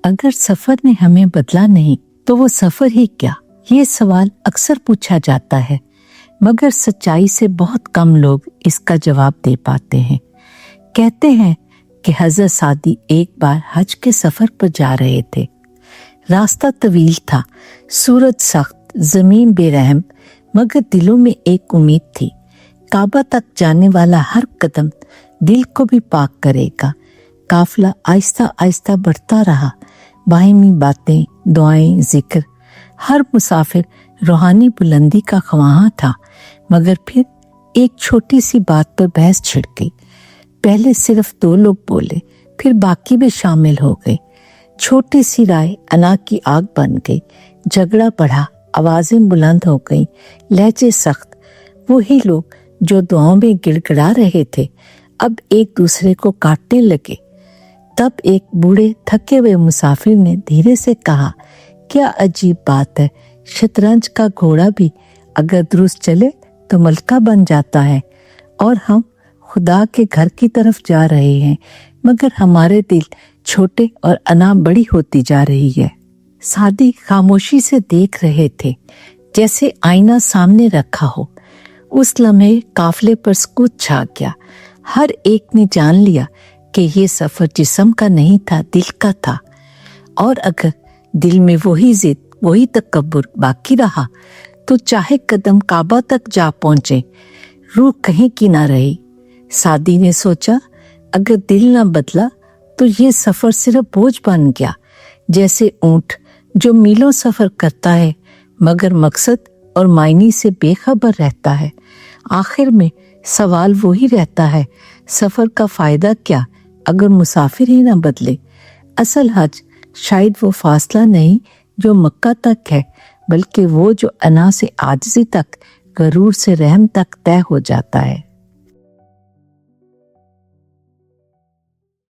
अगर सफर ने हमें बदला नहीं तो वो सफर ही क्या? ये सवाल अक्सर पूछा जाता है, मगर सच्चाई से बहुत कम लोग इसका जवाब दे पाते हैं। कहते हैं कि हजरत सादी एक बार हज के सफर पर जा रहे थे। रास्ता तवील था, सूरज सख्त, जमीन बेरहम, मगर दिलों में एक उम्मीद थी। काबा तक जाने वाला हर कदम दिल को भी पाक करेगा। काफिला आहिस्ता आहिस्ता बढ़ता रहा। बाहिमी बातें, दुआएं, जिक्र। हर मुसाफिर रूहानी बुलंदी का ख्वाहां था, मगर फिर एक छोटी सी बात पर बहस छिड़ गई। पहले सिर्फ 2 लोग बोले, फिर बाकी भी शामिल हो गए। छोटी सी राय अना की आग बन गई। झगड़ा बढ़ा, आवाजें बुलंद हो गईं, लहजे सख्त। वही लोग जो दुआओं में गिड़गिड़ा रहे थे अब एक दूसरे को काटने लगे। तब एक बूढ़े थके हुए मुसाफिर ने धीरे से कहा, क्या अजीब बात है, शतरंज का घोड़ा भी अगर दुरुस्त चले तो मलका बन जाता है, और हम खुदा के घर की तरफ जा रहे हैं, मगर हमारे दिल छोटे और अना बड़ी होती जा रही है। सादी खामोशी से देख रहे थे, जैसे आईना सामने रखा हो। उस लम्हे काफिले पर सुकूत छा गया। हर एक ने जान लिया कि ये सफर जिस्म का नहीं था, दिल का था। और अगर दिल में वही जिद, वही तकब्बुर बाकी रहा तो चाहे कदम काबा तक जा पहुंचे, रूह कहीं की ना रही। सादी ने सोचा, अगर दिल ना बदला तो ये सफर सिर्फ बोझ बन गया, जैसे ऊंट जो मीलों सफर करता है मगर मकसद और मायने से बेखबर रहता है। आखिर में सवाल वही रहता है, सफर का फायदा क्या अगर मुसाफिर ही ना बदले? असल हज शायद वो फासला नहीं जो मक्का तक है, बल्कि वो जो अना से आजिज़ी तक, गरूर से रहम तक तय हो जाता है।